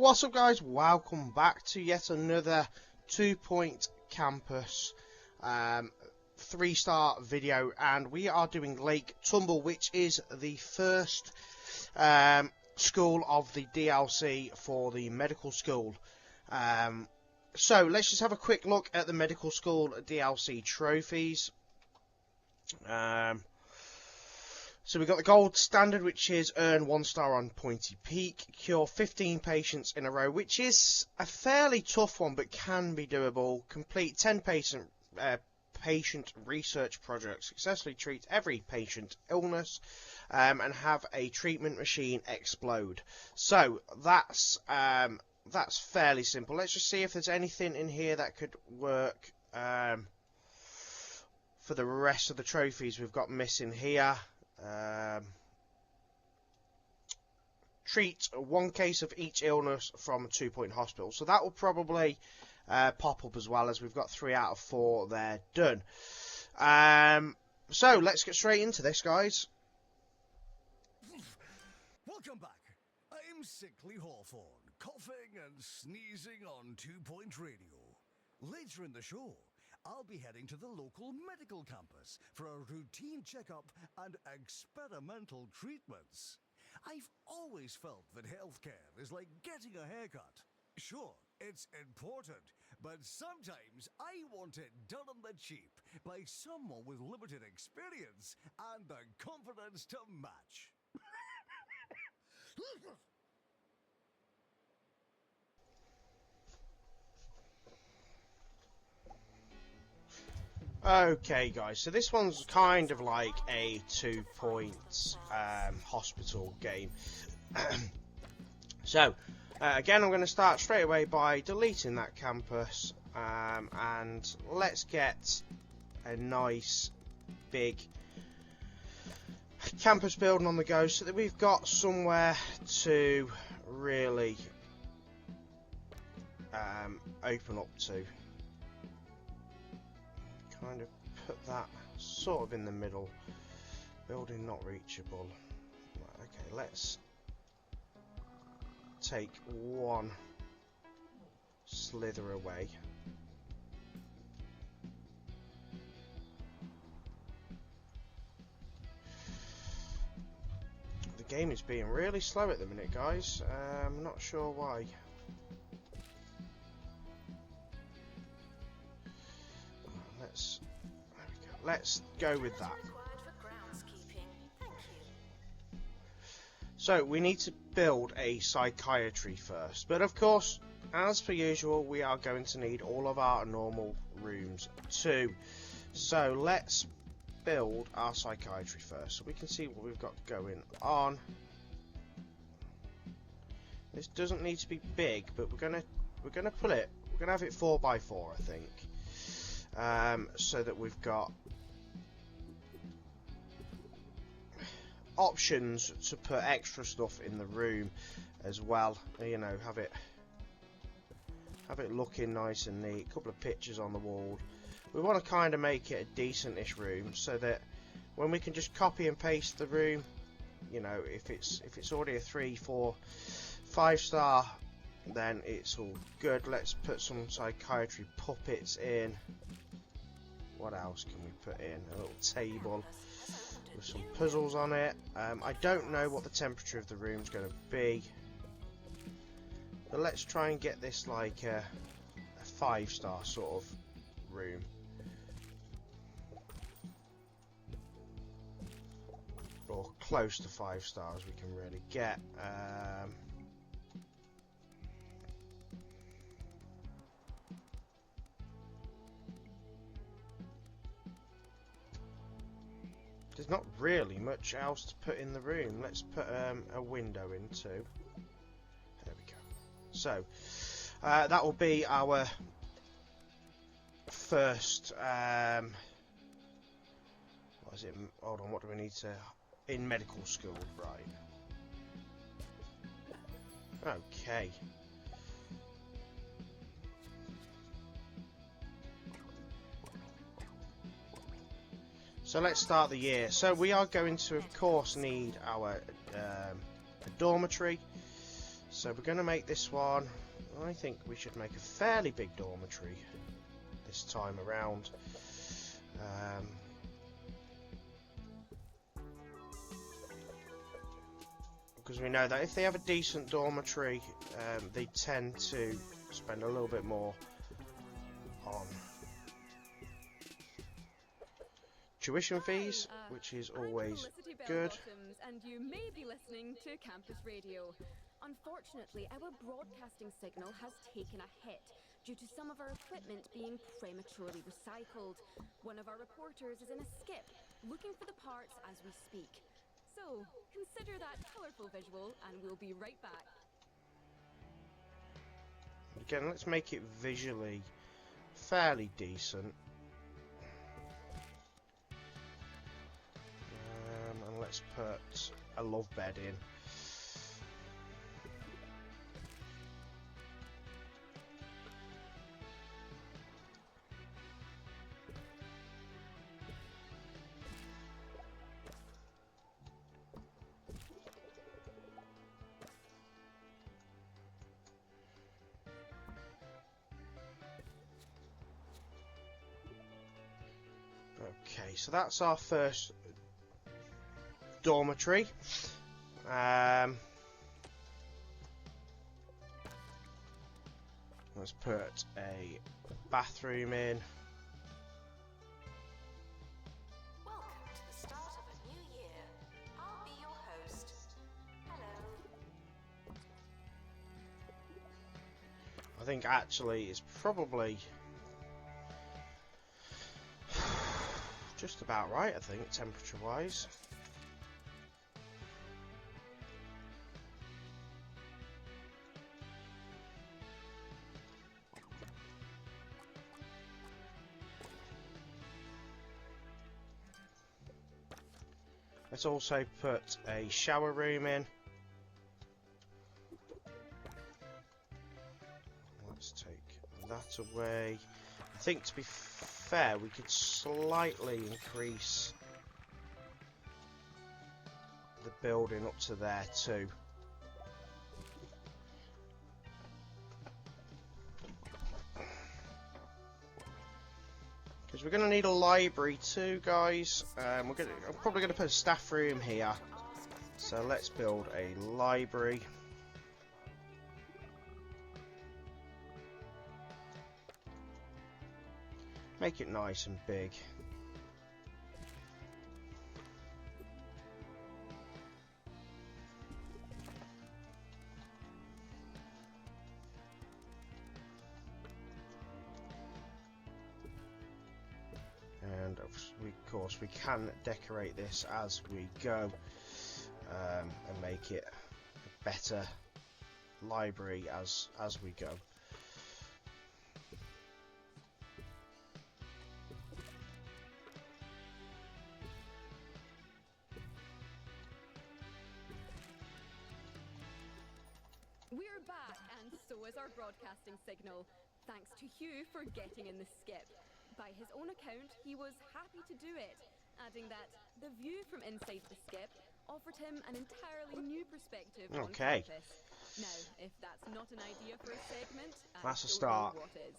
What's up, guys? Welcome back to yet another 2-point campus 3-star video, and we are doing Lake Tumble, which is the first school of the DLC for the medical school. So let's just have a quick look at the medical school DLC trophies. So we've got the gold standard, which is earn 1 star on Pointy Peak, cure 15 patients in a row, which is a fairly tough one but can be doable. Complete 10 patient research projects, successfully treat every patient illness, and have a treatment machine explode. So that's fairly simple. Let's just see if there's anything in here that could work for the rest of the trophies we've got missing here. Treat 1 case of each illness from a 2-point hospital. So that will probably pop up as well, as we've got 3 out of 4 there done. So let's get straight into this, guys. Welcome back. I'm Sickly Hawthorne, coughing and sneezing on 2-point radio. Later in the show, I'll be heading to the local medical campus for a routine checkup and experimental treatments. I've always felt that healthcare is like getting a haircut. Sure, it's important, but sometimes I want it done on the cheap by someone with limited experience and the confidence to match. Okay, guys, so this one's kind of like a 2-point hospital game. So again, I'm going to start straight away by deleting that campus, and let's get a nice big campus building on the go, so that we've got somewhere to really open up to. Kind of put that sort of in the middle. Building not reachable. Okay, let's take 1 slither away. The game is being really slow at the minute, guys. I'm not sure why. Let's go with that. So we need to build a psychiatry first, but of course, as per usual, we are going to need all of our normal rooms too. So let's build our psychiatry first, so we can see what we've got going on. This doesn't need to be big, but we're gonna have it 4x4, I think, so that we've got options to put extra stuff in the room as well. You know, have it looking nice and neat. A couple of pictures on the wall. We want to kind of make it a decent-ish room, so that when we can just copy and paste the room, you know, if it's already a 3, 4, 5-star, then it's all good. Let's put some psychiatry puppets in. What else can we put in? A little table with some puzzles on it. I don't know what the temperature of the room's going to be, but let's try and get this like a 5-star sort of room. Or close to 5 stars we can really get. There's not really much else to put in the room. Let's put a window in too. There we go. So that will be our first. What is it? Hold on. What do we need to in medical school? Right. Okay. So let's start the year. So we are going to, of course, need our a dormitory. So we're going to make this one, I think we should make a fairly big dormitory this time around. Because we know that if they have a decent dormitory, they tend to spend a little bit more on tuition fees, which is always good. And you may be listening to Campus Radio. Unfortunately, our broadcasting signal has taken a hit due to some of our equipment being prematurely recycled. One of our reporters is in a skip, looking for the parts as we speak. So, consider that colourful visual, and we'll be right back. Again, let's make it visually fairly decent. And let's put a love bed in. Okay, so that's our first dormitory. Let's put a bathroom in. Welcome to the start of a new year. I'll be your host. Hello. I think actually it's probably just about right, I think, temperature wise. Let's also put a shower room in. Let's take that away. I think, to be fair, we could slightly increase the building up to there too. Because we're going to need a library too, guys. I'm probably going to put a staff room here. So let's build a library. Make it nice and big. And of course we can decorate this as we go, and make it a better library as we go. We're back, and so is our broadcasting signal. Thanks to Hugh for getting in the skip. By his own account, he was happy to do it, adding that the view from inside the skip offered him an entirely new perspective on campus. Now, if that's not an idea for a segment, That's a I don't start. know what is.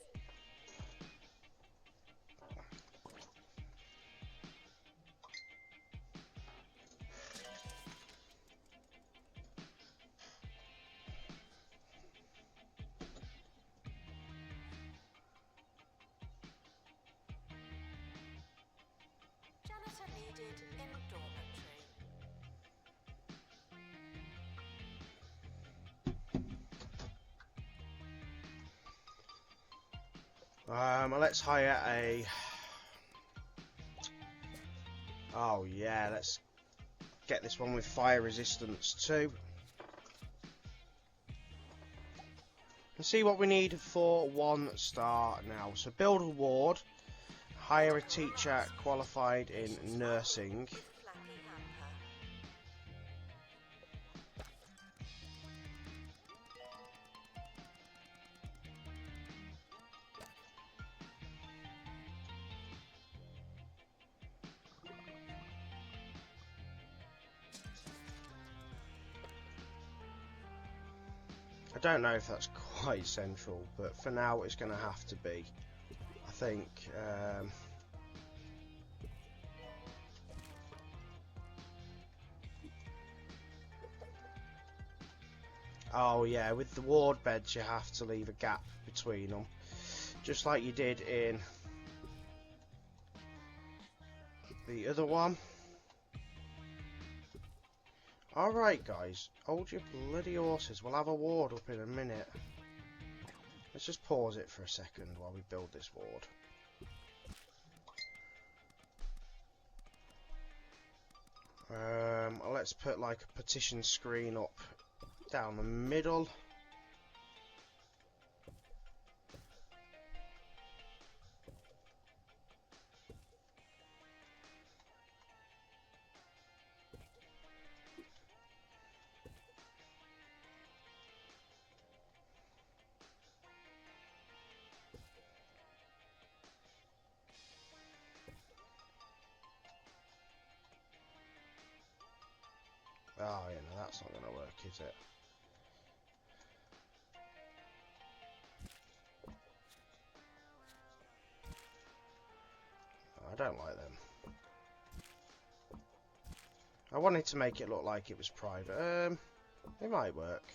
Janitor needed in dormitory. Let's hire a... Oh yeah, let's get this one with fire resistance too. And see what we need for 1 star now. So build a ward, hire a teacher qualified in nursing. Flappy hamper. don't know if that's quite central, but for now it's going to have to be. I think. Oh yeah, with the ward beds you have to leave a gap between them, just like you did in the other one. Alright guys, hold your bloody horses, we'll have a ward up in a minute. Let's just pause it for a second while we build this ward. Let's put like a partition screen up down the middle. Oh yeah, no, that's not going to work, is it? I don't like them. I wanted to make it look like it was private. It might work.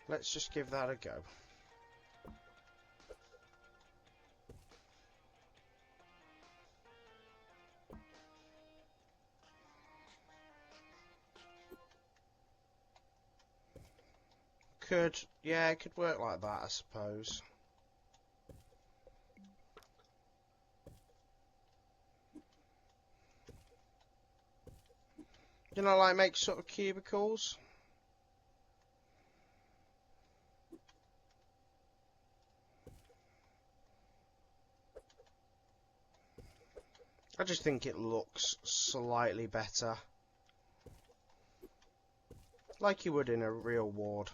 Let's just give that a go. Yeah, it could work like that, I suppose. You know, like make sort of cubicles. I just think it looks slightly better. Like you would in a real ward.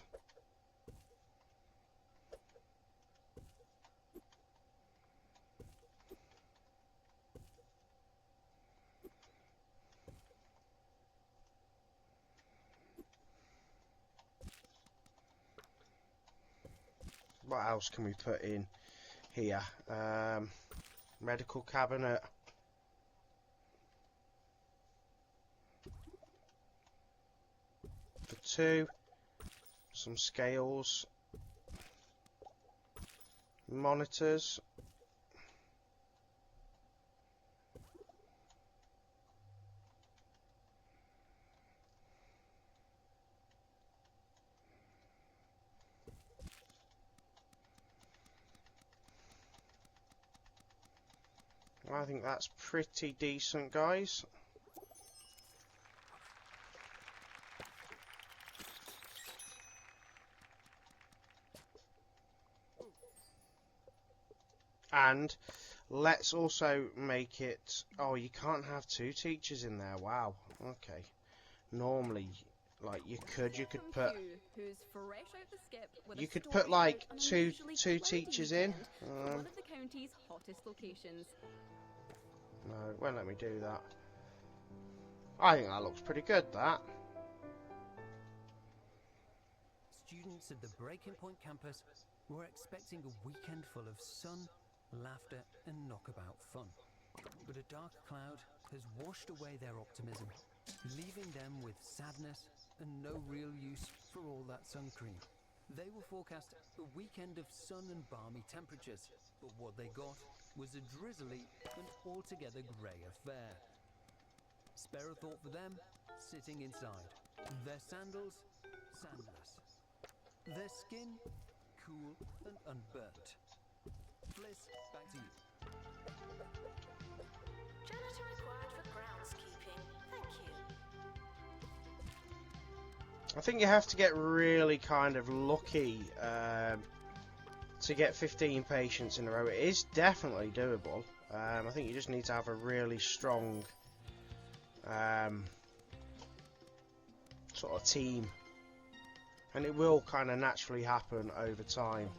What else can we put in here? Medical cabinet. For 2. Some scales. Monitors. I think that's pretty decent, guys. And let's also make it... Oh, you can't have 2 teachers in there. Wow. Okay. Normally, like, you could put... You could put, like, two teachers in. One of the county's hottest locations. No, it won't let me do that. I think that looks pretty good, that. Students at the Breaking Point campus were expecting a weekend full of sun, laughter and knockabout fun. But a dark cloud has washed away their optimism, leaving them with sadness and no real use for all that sun cream. They were forecast a weekend of sun and balmy temperatures, but what they got was a drizzly and altogether grey affair. Spare a thought for them, sitting inside. Their sandals, sandless. Their skin, cool and unburnt. Bliss, back to you. Janitor required for groundskeeping. Thank you. I think you have to get really kind of lucky to get 15 patients in a row. It is definitely doable. I think you just need to have a really strong sort of team, and it will kind of naturally happen over time.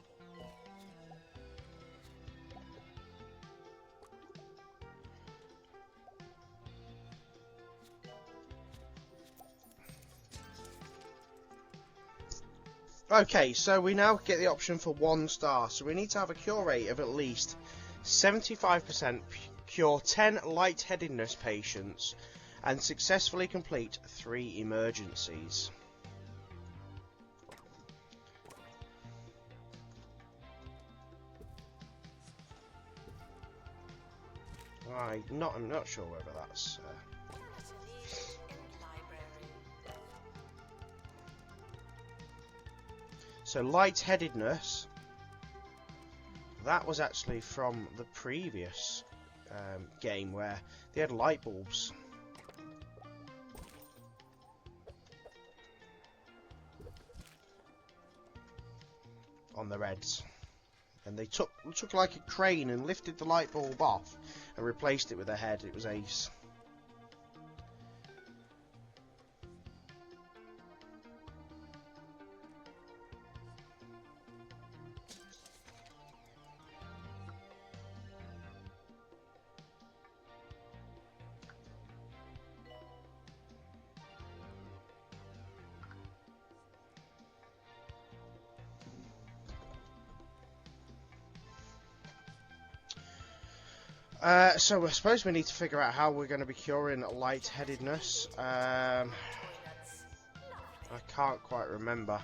Okay, so we now get the option for 1 star. So we need to have a cure rate of at least 75%, cure 10 lightheadedness patients, and successfully complete 3 emergencies. I'm not sure whether that's. So lightheadedness. That was actually from the previous game where they had light bulbs. On the Reds, and they took like a crane and lifted the light bulb off and replaced it with a head. It was ace. So I suppose we need to figure out how we're going to be curing lightheadedness. I can't quite remember.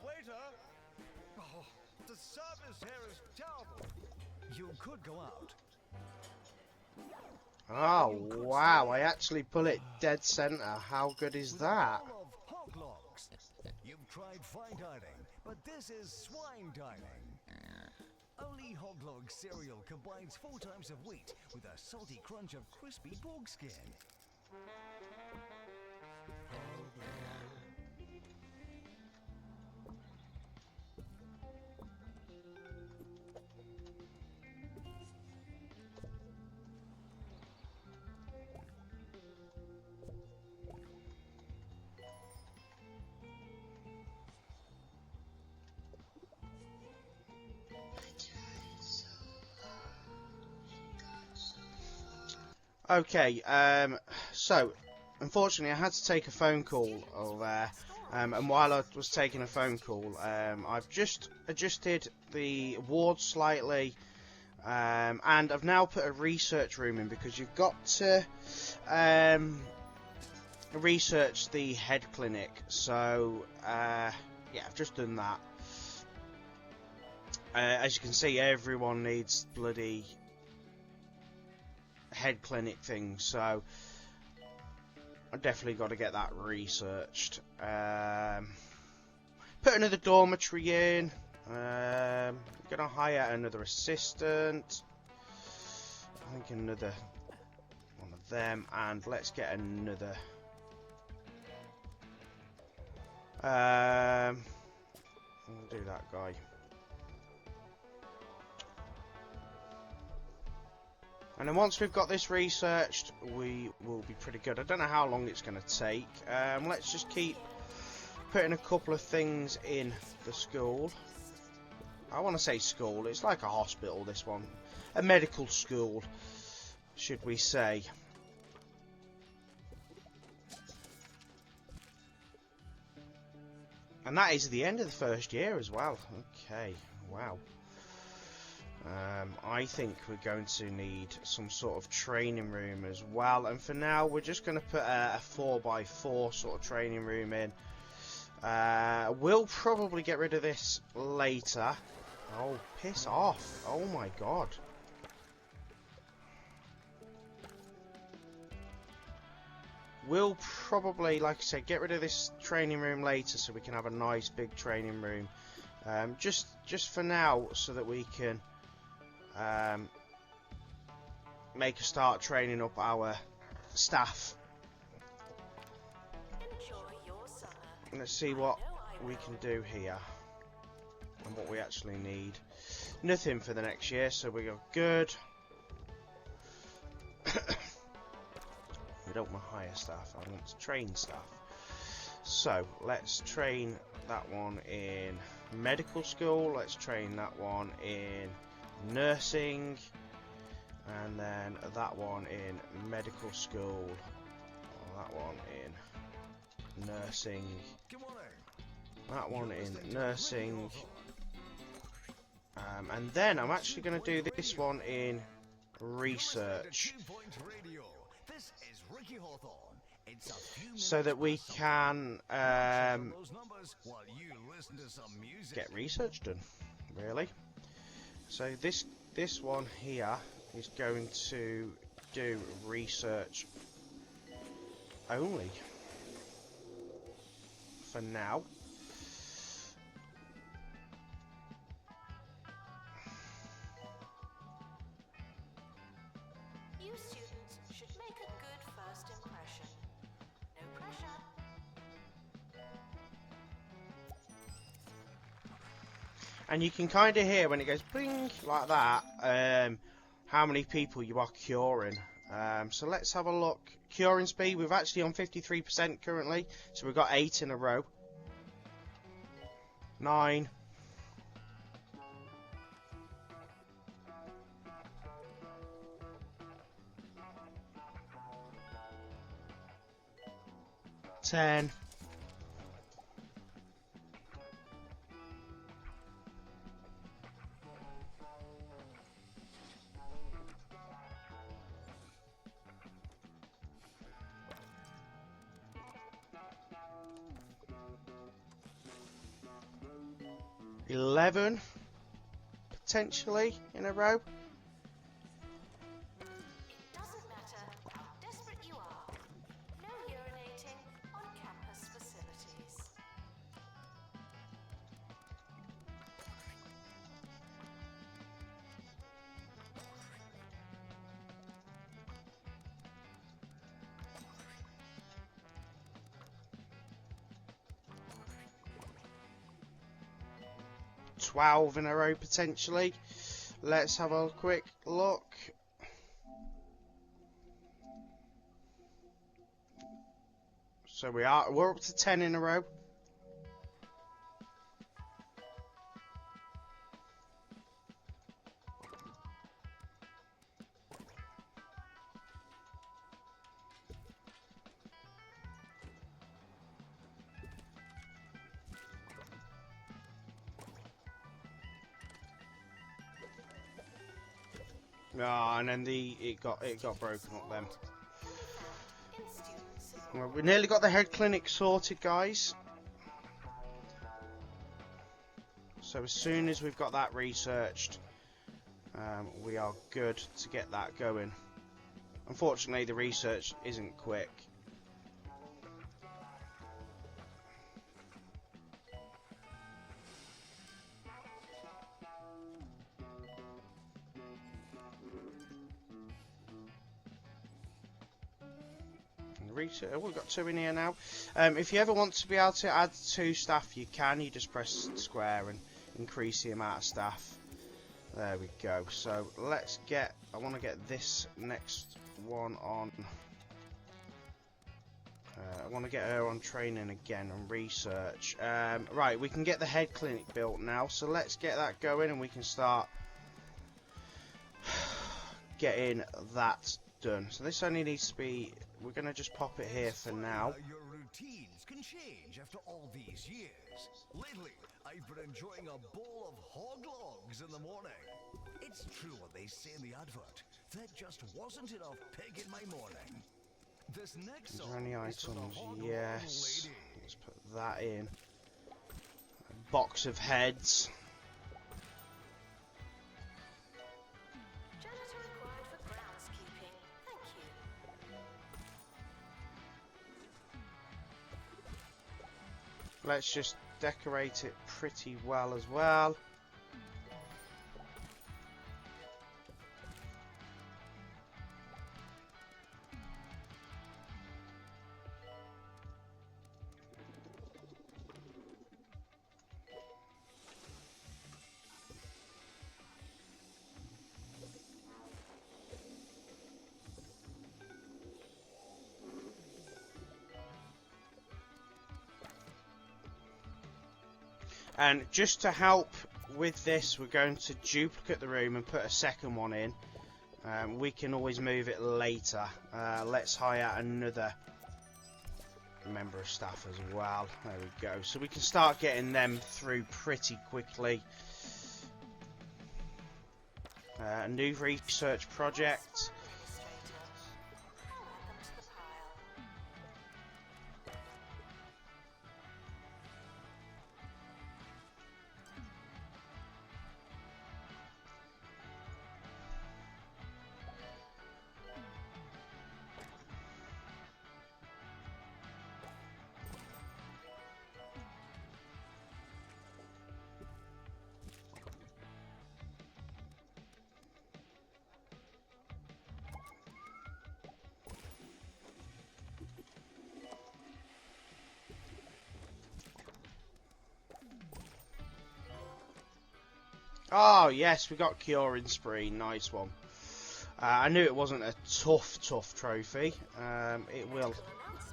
Waiter! Oh, the service here is terrible. You could go out. Oh wow, I actually pull it dead center. How good is that? You've tried fine dining, but this is swine dining. Only Hoglog cereal combines 4 times of wheat with a salty crunch of crispy pork skin. Okay, so unfortunately I had to take a phone call there, and while I was taking a phone call, I've just adjusted the ward slightly, and I've now put a research room in because you've got to research the head clinic. So yeah, I've just done that. As you can see, everyone needs bloody head clinic thing, so I definitely got to get that researched. Put another dormitory in. Gonna hire another assistant. I think another one of them, and let's get another. We'll do that guy. And then once we've got this researched, we will be pretty good. I don't know how long it's going to take. Let's just keep putting a couple of things in the school. I want to say school. It's like a hospital, this one. A medical school, should we say. And that is the end of the first year as well. Okay, wow. I think we're going to need some sort of training room as well, and for now we're just going to put a 4x4 sort of training room in. We'll probably get rid of this later. Oh, piss off. Oh my god. We'll probably, like I said, get rid of this training room later so we can have a nice big training room. Just for now, so that we can make a start training up our staff. Enjoy your summer. Let's see what we can do here and what we actually need. Nothing for the next year, so we go good. We don't want to hire staff, I want to train staff. So let's train that one in medical school, let's train that one in nursing, and then that one in medical school, that one in nursing, that one in nursing, and then I'm actually going to do this one in research, so that we can get research done, really. So this one here is going to do research only for now. You students should make a good first impression. No pressure. And you can kind of hear when it goes bling like that, how many people you are curing. So let's have a look. Curing speed, we're actually on 53% currently, so we've got 8 in a row. 9. 10. 11, potentially, in a row. It doesn't matter how desperate you are. No urinating on campus facilities. $12 in a row potentially. Let's have a quick look. So we're up to 10 in a row. Ah, and then it got broken up then. Well, we nearly got the head clinic sorted, guys. So as soon as we've got that researched, we are good to get that going. Unfortunately, the research isn't quick. We've got 2 in here now. If you ever want to be able to add 2 staff, you can. You just press square and increase the amount of staff. There we go. So let's get. I want to get this next one on. I want to get her on training again and research. Right, we can get the head clinic built now. So let's get that going, and we can start getting that done. So this only needs to be. We're going to just pop it here for now. Your routines can change after all these years. Lately, I've been enjoying a bowl of hog logs in the morning. It's true what they say in the advert. There just wasn't enough pig in my morning. This next Is song there any is for the items? hog Yes. lady. Let's put that in. A box of heads. Janitor required for groundskeeping. Thank you. Let's just decorate it pretty well as well. And just to help with this, we're going to duplicate the room and put a second one in. We can always move it later. Let's hire another member of staff as well. There we go. So we can start getting them through pretty quickly. A new research project. Oh yes, we got Curing Spree, nice one. I knew it wasn't a tough trophy. It will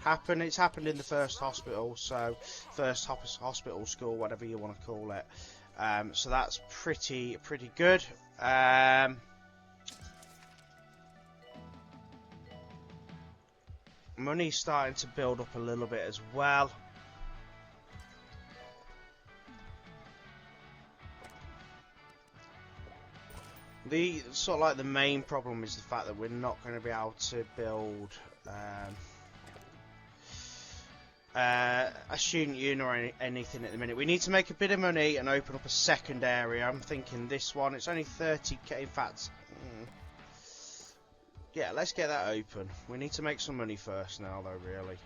happen. It's happened in the first hospital, so first hospital school, whatever you want to call it. So that's pretty good. Money's starting to build up a little bit as well. The sort of like the main problem is the fact that we're not going to be able to build a student union or anything at the minute. We need to make a bit of money and open up a second area. I'm thinking this one. It's only 30k. In fact, yeah, let's get that open. We need to make some money first now, though, really.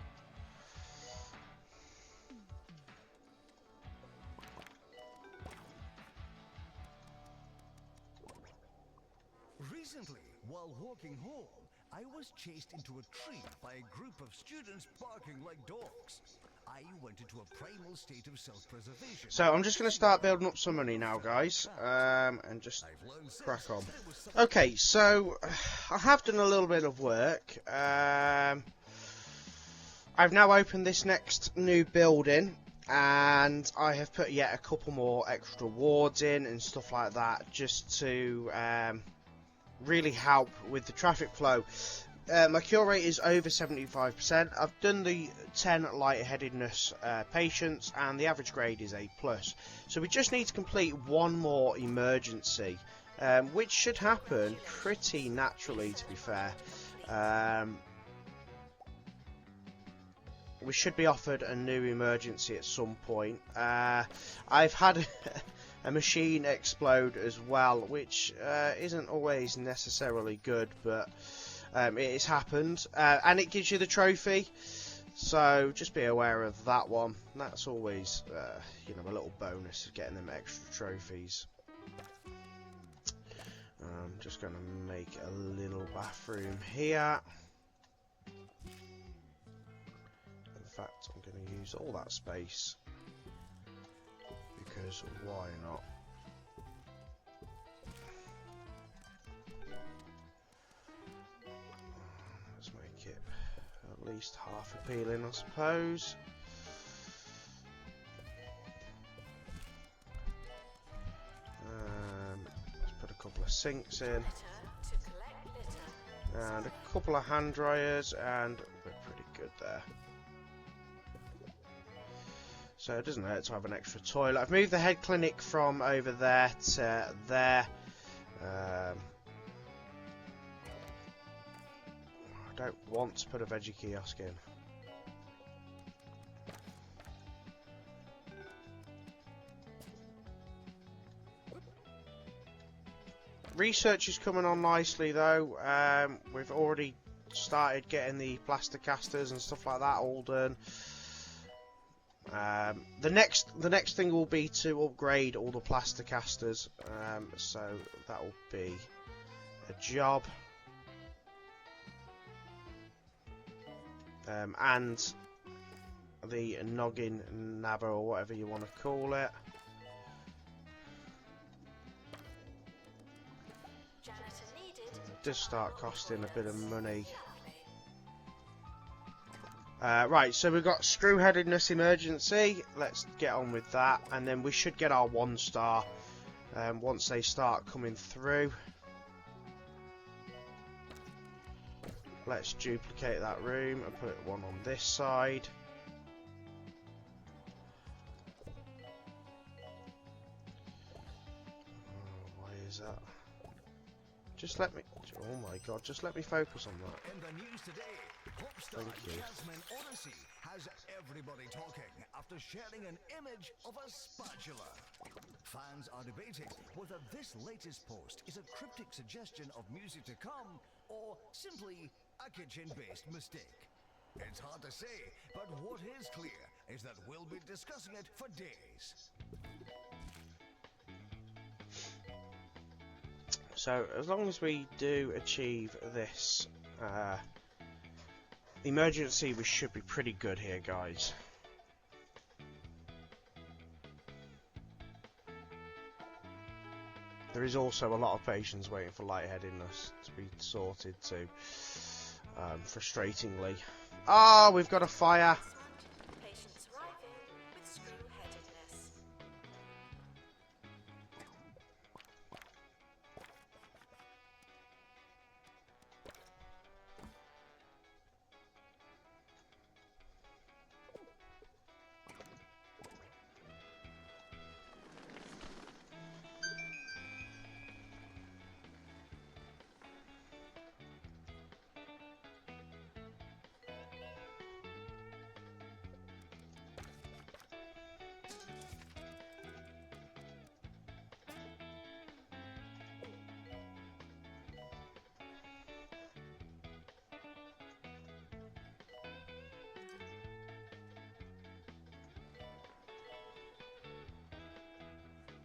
Recently, while walking home, I was chased into a tree by a group of students barking like dogs. I went into a primal state of self-preservation. So I'm just going to start building up some money now, guys, and just crack on. Okay, so I have done a little bit of work. I've now opened this next new building, and I have put yet a couple more extra wards in and stuff like that, just to really help with the traffic flow. My cure rate is over 75%. I've done the 10 lightheadedness patients, and the average grade is A+. So we just need to complete one more emergency, which should happen pretty naturally, to be fair. We should be offered a new emergency at some point. I've had a machine explode as well, which isn't always necessarily good, but it has happened, and it gives you the trophy, so just be aware of that one. That's always you know, a little bonus of getting them extra trophies. I'm just going to make a little bathroom here. In fact, I'm going to use all that space, because why not? Let's make it at least half appealing, I suppose. Let's put a couple of sinks in, and a couple of hand dryers, and we're pretty good there. So it doesn't hurt to have an extra toilet. I've moved the head clinic from over there to there. I don't want to put a veggie kiosk in. Research is coming on nicely, though. We've already started getting the plaster casters and stuff like that all done. The next thing will be to upgrade all the plaster casters, so that will be a job, and the noggin nabber, or whatever you want to call it. It does start costing a bit of money. Right, so we've got screw-headedness emergency. Let's get on with that, and then we should get our 1 star once they start coming through. Let's duplicate that room and put one on this side. Oh, why is that? Just let me. Oh my god! Just let me focus on that. In the news today, Popstar Thank you. Jasmine Odyssey has everybody talking after sharing an image of a spatula. Fans are debating whether this latest post is a cryptic suggestion of music to come or simply a kitchen-based mistake. It's hard to say, but what is clear is that we'll be discussing it for days. So as long as we do achieve this emergency, we should be pretty good here, guys. There is also a lot of patients waiting for lightheadedness to be sorted too, frustratingly. Ah, we've got a fire. Patients arriving with screw-headedness.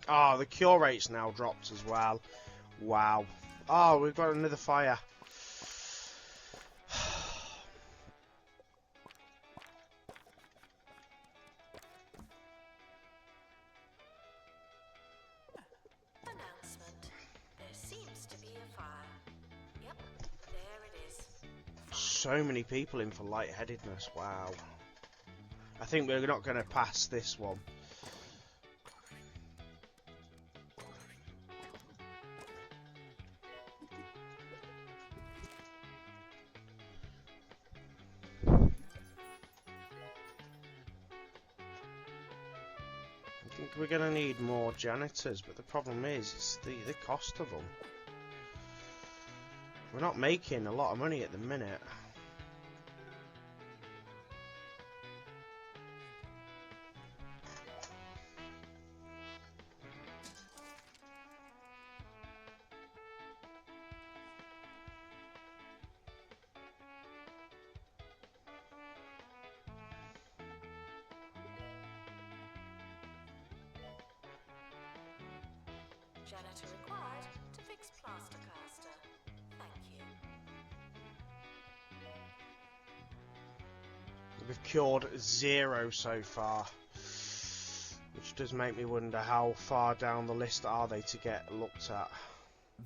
Ah, the cure rate's now dropped as well. Wow. Oh, we've got another fire. Announcement. There seems to be a fire. Yep, there it is. So many people in for lightheadedness. Wow. I think we're not going to pass this one. I think we're going to need more janitors, but the problem is it's the cost of them. We're not making a lot of money at the minute. Janitor required to fix plaster caster. Thank you. We've cured 0 so far, which does make me wonder how far down the list are they to get looked at.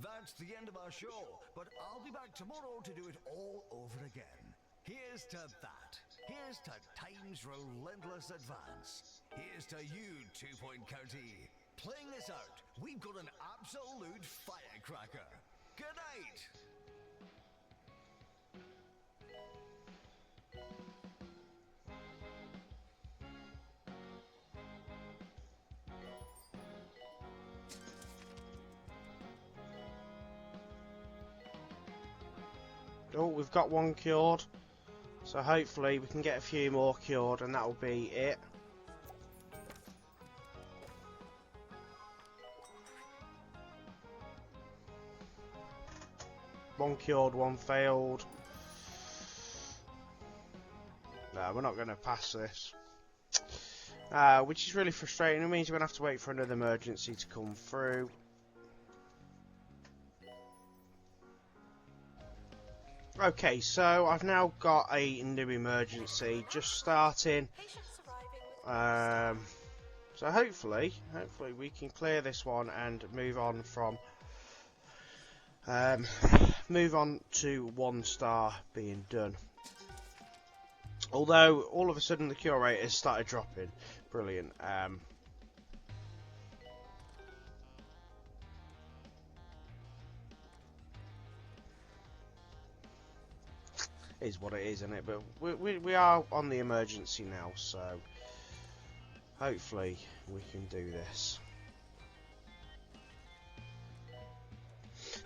That's the end of our show, but I'll be back tomorrow to do it all over again. Here's to that. Here's to time's relentless advance. Here's to you, 2 Point County. Playing this out, we've got an absolute firecracker. Good night. Oh, we've got 1 cured, so hopefully we can get a few more cured and that'll be it. One cured, 1 failed. No, we're not going to pass this. Which is really frustrating. It means we're going to have to wait for another emergency to come through. Okay, so I've now got a new emergency just starting. Patients arriving with So hopefully we can clear this one and move on from move on to 1 star being done. Although all of a sudden the cure rate has started dropping. Brilliant. Is what it is, isn't it? But we are on the emergency now, so hopefully we can do this.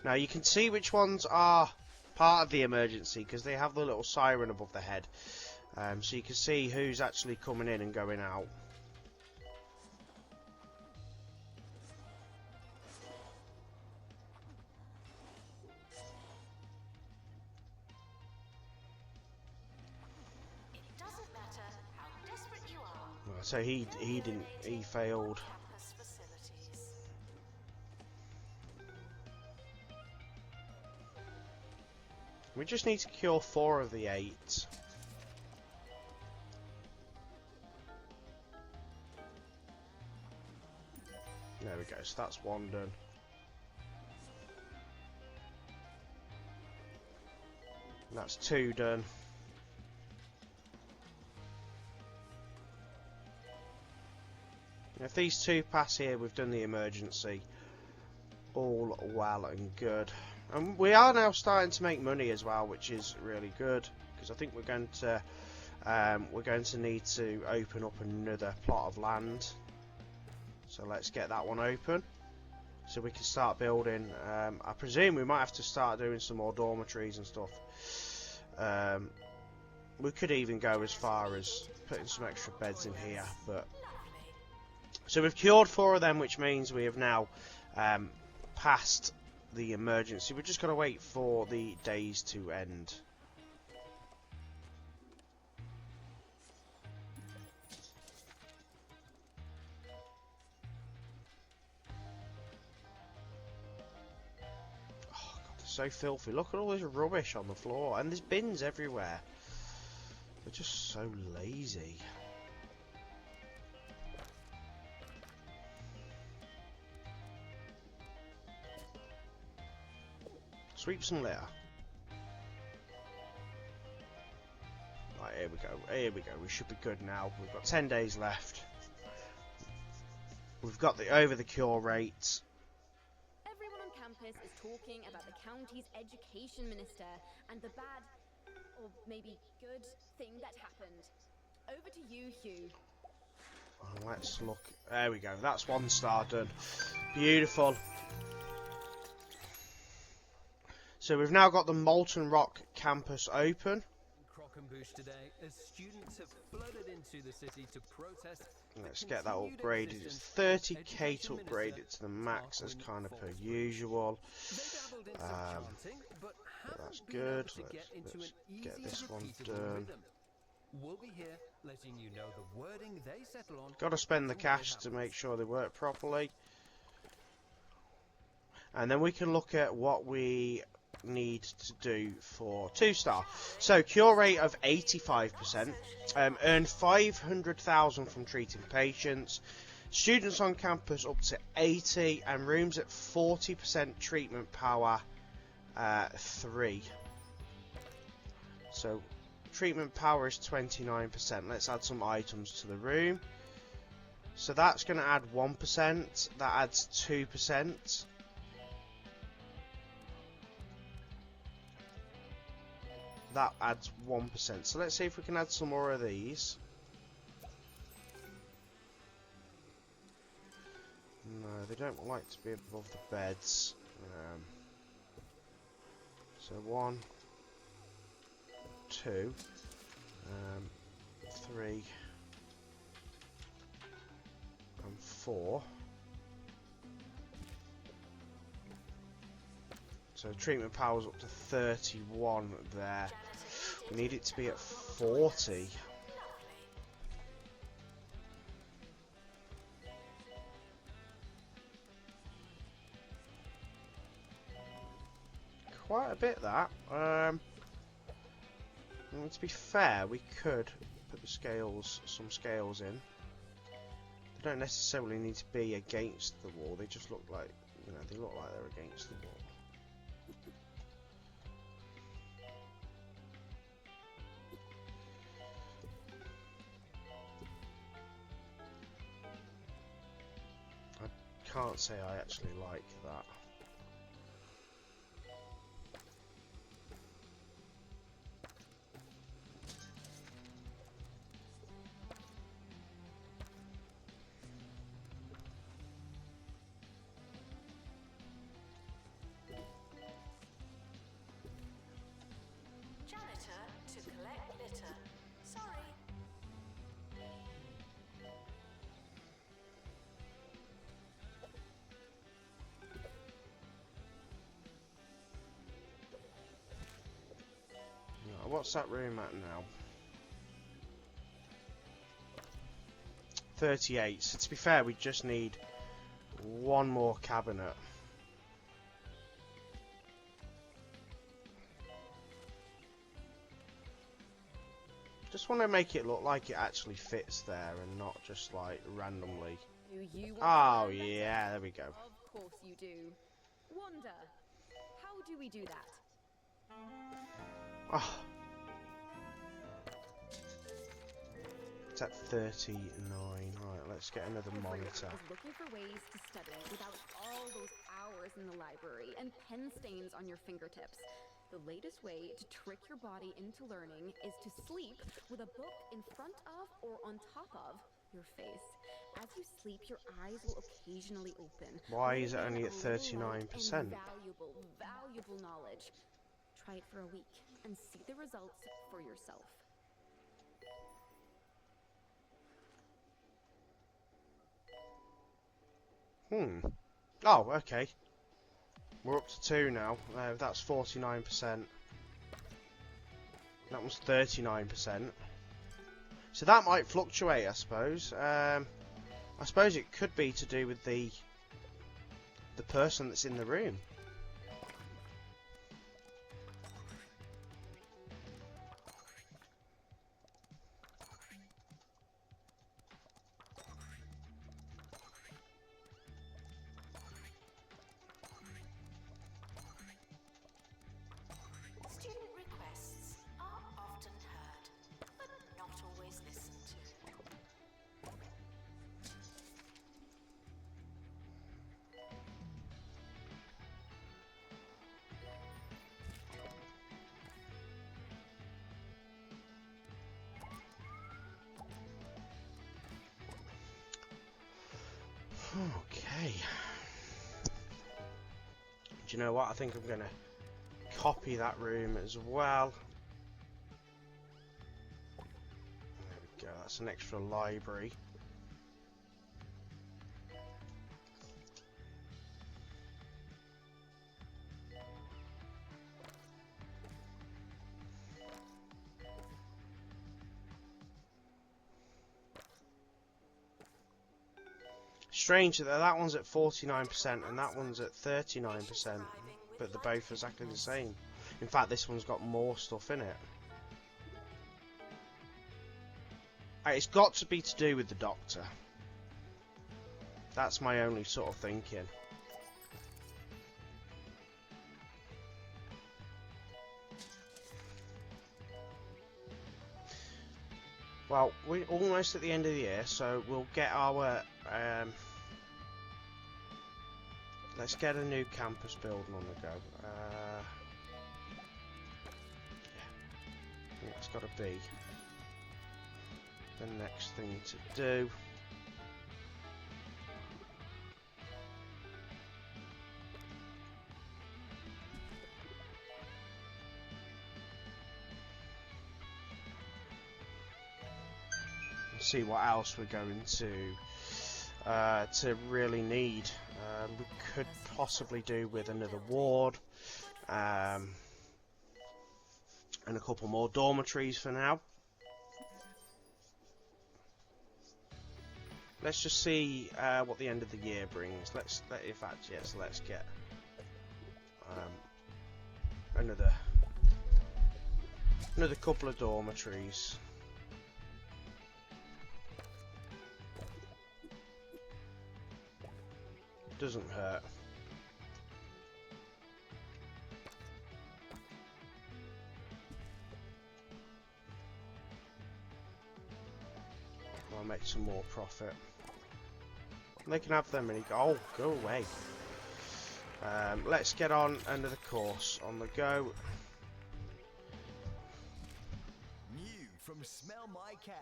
Now you can see which ones are part of the emergency because they have the little siren above the head, so you can see who's actually coming in and going out. It doesn't matter how desperate you are. So he failed. Campus facilities. We just need to cure 4 of the 8. There we go, so that's 1 done. That's 2 done. If these 2 pass here, we've done the emergency. All well and good. And we are now starting to make money as well, which is really good, because I think we're going to need to open up another plot of land. So let's get that one open, so we can start building. I presume we might have to start doing some more dormitories and stuff. We could even go as far as putting some extra beds in here. But so we've cured 4 of them, which means we have now passed the emergency. We've just got to wait for the days to end. Oh God, they're so filthy. Look at all this rubbish on the floor, and there's bins everywhere. They're just so lazy. Sweep some litter. Right, here we go. Here we go. We should be good now. We've got 10 days left. We've got the over the cure rate. Everyone on campus is talking about the county's education minister and the bad, or maybe good, thing that happened. Over to you, Hugh. Let's look. There we go. That's 1 star done. Beautiful. So we've now got the Molten Rock campus open. Croquembouche today, as students have flooded into the city to protest. Let's get that upgraded. It's 30k to upgrade it to the max as kind of per usual. That's good. Let's get this one done. We'll be here letting you know the wording they settle on. Got to spend the cash to make sure they work properly. And then we can look at what we need to do for 2-star. So cure rate of 85%, earn 500,000 from treating patients, students on campus up to 80, and rooms at 40% treatment power 3. So treatment power is 29%. Let's add some items to the room. So that's going to add 1%. That adds 2%. That adds 1%. So let's see if we can add some more of these. No, they don't like to be above the beds. So 1, 2, 3, and 4. So treatment power's up to 31 there. We need it to be at 40. Quite a bit that. To be fair, we could put the scales, some scales in. They don't necessarily need to be against the wall. They just look like, you know, they look like they're against the wall. can't say I actually like that. Janitor to collect litter. Sorry. Right, what's that room at now? 38. So to be fair, we just need one more cabinet. Just want to make it look like it actually fits there and not just like randomly. Do you want Oh to learn better? yeah, there we go. Of course you do. Wanda, how do we do that? Oh. It's at 39. Right, let's get another Everyone monitor. is looking for ways to study without all those hours in the library and pen stains on your fingertips. The latest way to trick your body into learning is to sleep with a book in front of or on top of your face. As you sleep, your eyes will occasionally open. Why is it revealing only at a little light 39%? and valuable knowledge. Try it for a week and see the results for yourself. Oh, okay. We're up to 2 now. That's 49%. That was 39%. So that might fluctuate, I suppose. I suppose it could be to do with the person that's in the room. Student requests are often heard, but not always listened to. Okay. Do you know what? I think I'm going to copy that room as well. There we go. That's an extra library. Strange that that one's at 49% and that one's at 39%, but they're both exactly the same. In fact, this one's got more stuff in it. It's got to be to do with the doctor. That's my only sort of thinking. Well, we're almost at the end of the year, so we'll get our... let's get a new campus building on the go. Yeah, it's got to be the next thing to do. See what else we're going to really need. We could possibly do with another ward and a couple more dormitories for now. Let's just see what the end of the year brings. Let's get another couple of dormitories. Doesn't hurt. I'll make some more profit. They can have their mini. Oh, go away. Let's get on under the course. On the go. New from Smell My Cash.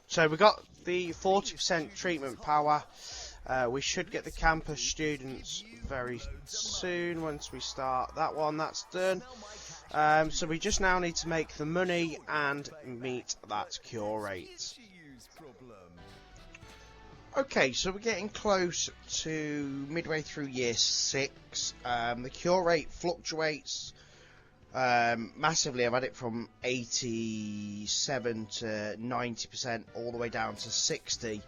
So we got the 40% treatment power. We should get the campus students very soon once we start that one. That's done. So we just now need to make the money and meet that cure rate. Okay, so we're getting close to midway through year 6. The cure rate fluctuates massively. I've had it from 87 to 90% all the way down to 60.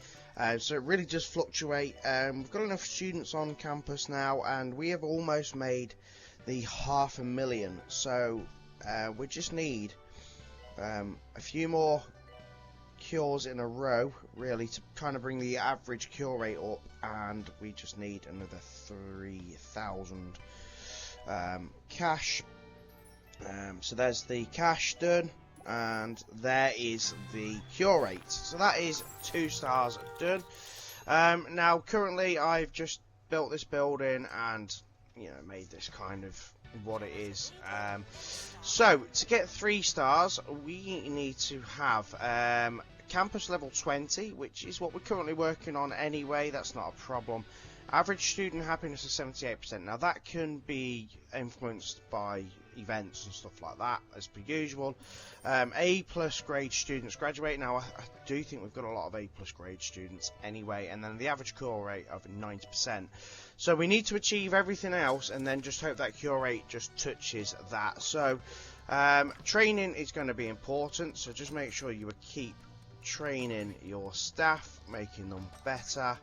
So it really does fluctuate. We've got enough students on campus now, and we have almost made the 500,000. So we just need a few more cures in a row, really, to kind of bring the average cure rate up, and we just need another 3,000 cash. So there's the cash done, and there is the cure rate. So that is 2 stars done. Now currently I've just built this building and, you know, made this kind of what it is. So to get 3 stars we need to have campus level 20, which is what we're currently working on anyway. That's not a problem. Average student happiness is 78%. Now that can be influenced by events and stuff like that, as per usual. A+ grade students graduate. Now I do think we've got a lot of A+ grade students anyway, and then the average cure rate of 90%. So we need to achieve everything else and then just hope that cure rate just touches that. So training is going to be important, so just make sure you keep training your staff, making them better.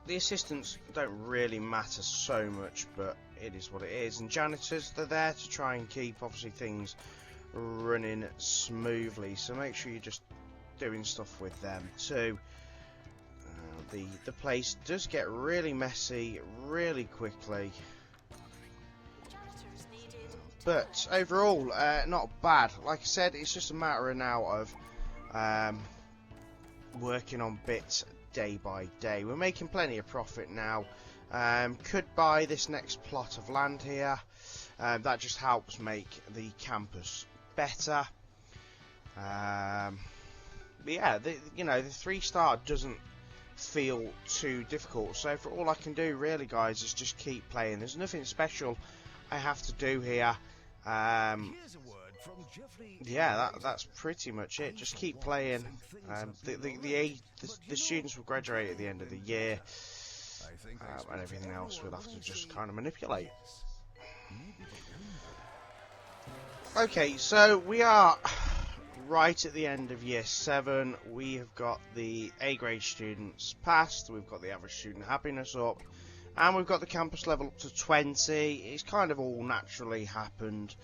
The assistants don't really matter so much, but it is what it is. And janitors, they're there to try and keep, obviously, things running smoothly. So make sure you're just doing stuff with them too. The place does get really messy really quickly. But overall, not bad. Like I said, it's just a matter of now of working on bits day by day. We're making plenty of profit now. Could buy this next plot of land here. That just helps make the campus better. But yeah, the 3-star doesn't feel too difficult. So for all I can do really, guys, is just keep playing. There's nothing special I have to do here. Yeah, that's pretty much it. Just keep playing. The students will graduate at the end of the year, and everything else we'll have to just kind of manipulate. Okay, so we are right at the end of year 7. We have got the A grade students passed, we've got the average student happiness up, and we've got the campus level up to 20. It's kind of all naturally happened.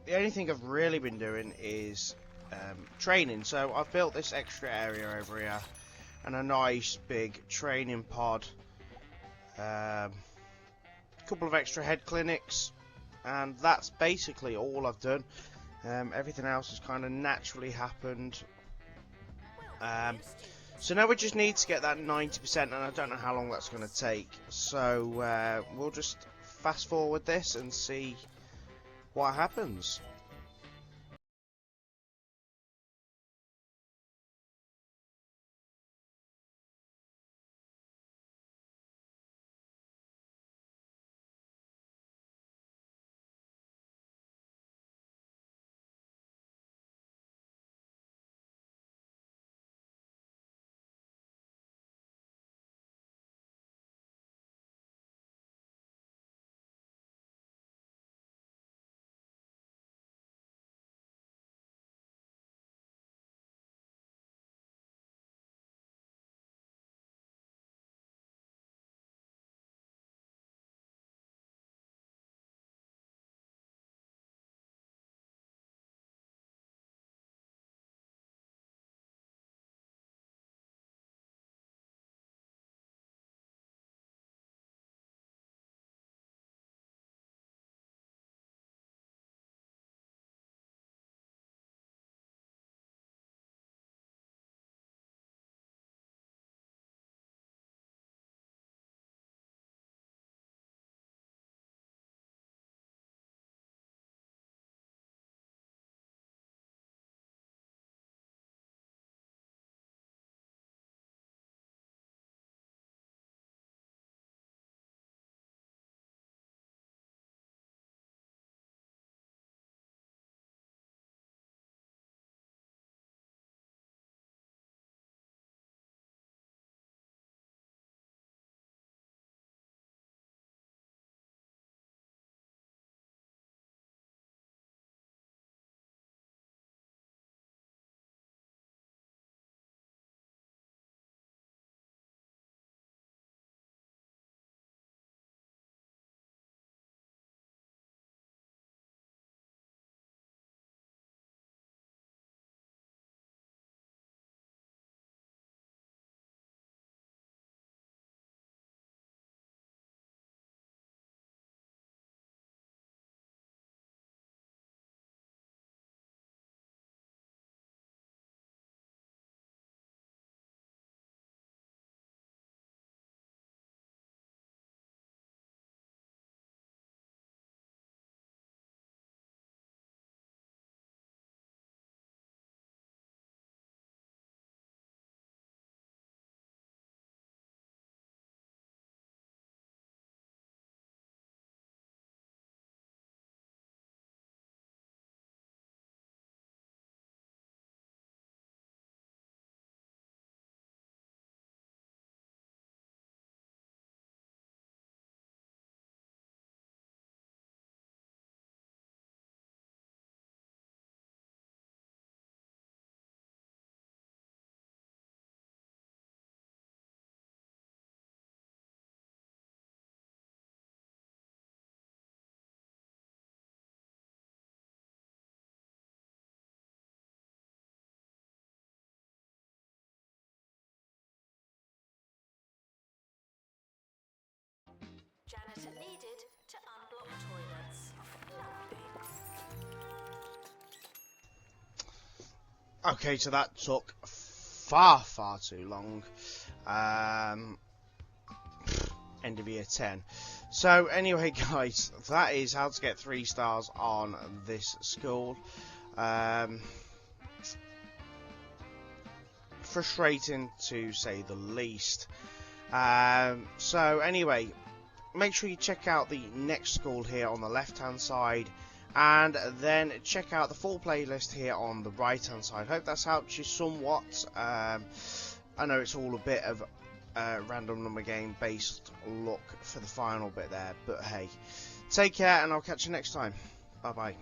The only thing I've really been doing is training. So I've built this extra area over here and a nice big training pod. A couple of extra head clinics, and that's basically all I've done. Everything else has kind of naturally happened. So now we just need to get that 90%, and I don't know how long that's going to take. So we'll just fast forward this and see what happens. Okay, so that took far too long. End of year 10. So anyway, guys, that is how to get 3 stars on this school. Frustrating to say the least. So anyway, make sure you check out the next school here on the left hand side, and then check out the full playlist here on the right hand side. Hope that's helped you somewhat. I know it's all a bit of random number game based look for the final bit there, but hey, take care and I'll catch you next time. Bye bye.